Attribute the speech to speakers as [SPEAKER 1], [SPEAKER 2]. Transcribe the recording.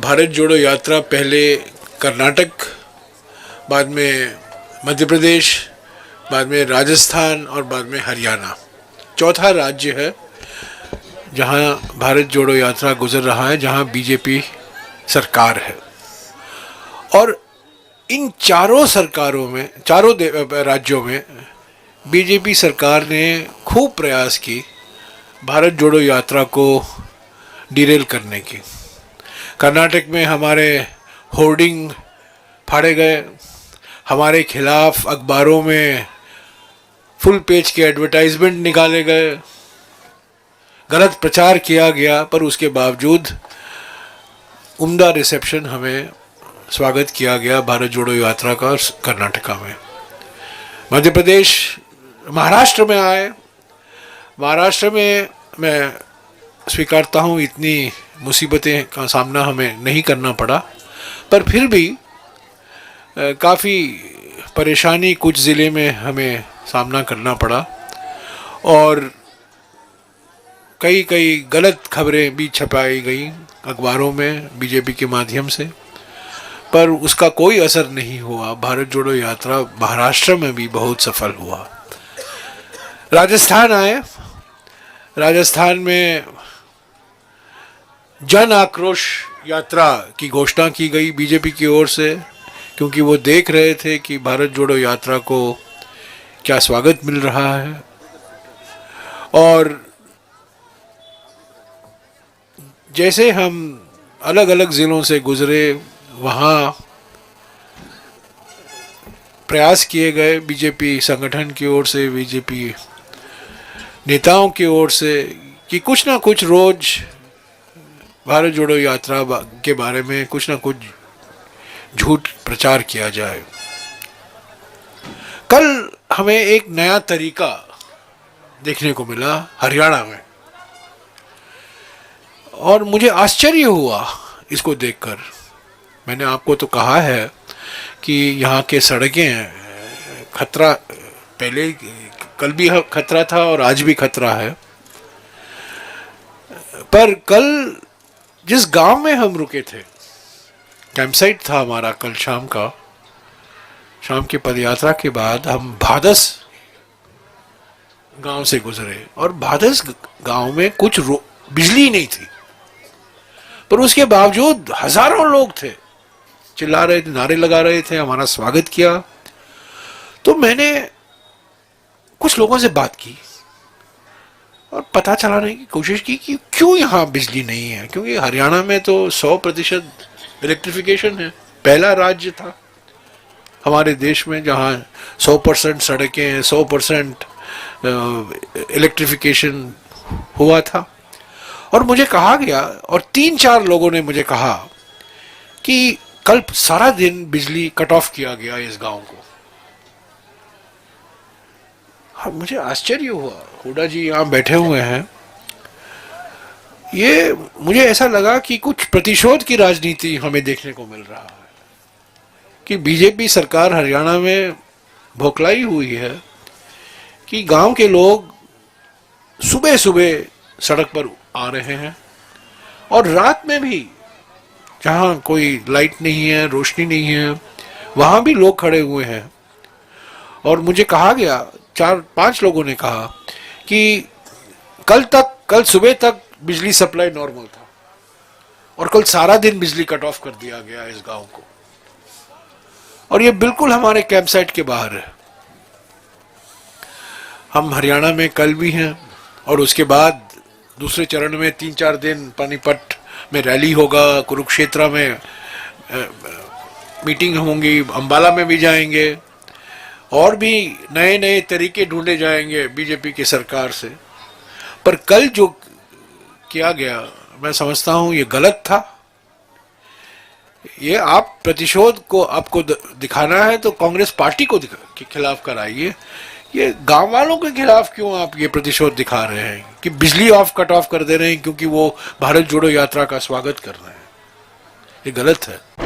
[SPEAKER 1] भारत जोड़ो यात्रा पहले कर्नाटक, बाद में मध्य प्रदेश, बाद में राजस्थान और बाद में हरियाणा, चौथा राज्य है जहां भारत जोड़ो यात्रा गुजर रहा है, जहां बीजेपी सरकार है। और इन चारों सरकारों में, चारों राज्यों में बीजेपी सरकार ने खूब प्रयास की भारत जोड़ो यात्रा को डिरेल करने की। कर्नाटक में हमारे होर्डिंग फाड़े गए, हमारे खिलाफ अखबारों में फुल पेज के एडवर्टाइजमेंट निकाले गए, गलत प्रचार किया गया, पर उसके बावजूद उम्दा रिसेप्शन हमें स्वागत किया गया भारत जोड़ो यात्रा का कर्नाटका में। मध्य प्रदेश, महाराष्ट्र में आए। महाराष्ट्र में मैं स्वीकारता हूँ इतनी मुसीबतें का सामना हमें नहीं करना पड़ा, पर फिर भी काफ़ी परेशानी कुछ ज़िले में हमें सामना करना पड़ा और कई गलत खबरें भी छपाई गई अखबारों में बीजेपी के माध्यम से, पर उसका कोई असर नहीं हुआ। भारत जोड़ो यात्रा महाराष्ट्र में भी बहुत सफल हुआ। राजस्थान आए। राजस्थान में जन आक्रोश यात्रा की घोषणा की गई बीजेपी की ओर से, क्योंकि वो देख रहे थे कि भारत जोड़ो यात्रा को क्या स्वागत मिल रहा है। और जैसे हम अलग अलग ज़िलों से गुजरे, वहाँ प्रयास किए गए बीजेपी संगठन की ओर से, बीजेपी नेताओं की ओर से, कि कुछ ना कुछ रोज़ भारत जोड़ो यात्रा के बारे में कुछ ना कुछ झूठ प्रचार किया जाए। कल हमें एक नया तरीका देखने को मिला हरियाणा में, और मुझे आश्चर्य हुआ इसको देखकर। मैंने आपको तो कहा है कि यहाँ के सड़कें खतरा, पहले कल भी खतरा था और आज भी खतरा है, पर कल जिस गांव में हम रुके थे, कैंपसाइट था हमारा कल शाम का, शाम की पदयात्रा के बाद हम भादस गांव से गुजरे, और भादस गांव में कुछ बिजली नहीं थी, पर उसके बावजूद हजारों लोग थे, चिल्ला रहे थे, नारे लगा रहे थे, हमारा स्वागत किया। तो मैंने कुछ लोगों से बात की और पता चलाने की कोशिश की कि क्यों यहाँ बिजली नहीं है, क्योंकि हरियाणा में तो 100% इलेक्ट्रिफिकेशन है। पहला राज्य था हमारे देश में जहाँ 100% सड़कें, 100% इलेक्ट्रिफिकेशन हुआ था। और मुझे कहा गया, और 3-4 लोगों ने मुझे कहा कि कल सारा दिन बिजली कट ऑफ किया गया इस गांव को। हाँ, मुझे आश्चर्य हुआ। हुडा जी यहाँ बैठे हुए हैं, ये मुझे ऐसा लगा कि कुछ प्रतिशोध की राजनीति हमें देखने को मिल रहा है, कि बीजेपी सरकार हरियाणा में भोखलाई हुई है कि गांव के लोग सुबह सुबह सड़क पर आ रहे हैं, और रात में भी जहाँ कोई लाइट नहीं है, रोशनी नहीं है, वहाँ भी लोग खड़े हुए हैं। और मुझे कहा गया, 4-5 लोगों ने कहा कि कल सुबह तक बिजली सप्लाई नॉर्मल था, और कल सारा दिन बिजली कट ऑफ कर दिया गया इस गांव को। और ये बिल्कुल हमारे कैंप साइट के बाहर है। हम हरियाणा में कल भी हैं, और उसके बाद दूसरे चरण में 3-4 दिन पानीपत में रैली होगा, कुरुक्षेत्र में मीटिंग होंगी, अंबाला में भी जाएंगे, और भी नए नए तरीके ढूंढे जाएंगे बीजेपी की सरकार से। पर कल जो किया गया, मैं समझता हूं ये गलत था। ये आप प्रतिशोध को आपको दिखाना है तो कांग्रेस पार्टी को के खिलाफ कराइए। ये गांव वालों के खिलाफ क्यों आप ये प्रतिशोध दिखा रहे हैं कि बिजली कट ऑफ कर दे रहे हैं क्योंकि वो भारत जोड़ो यात्रा का स्वागत कर रहे हैं? ये गलत है।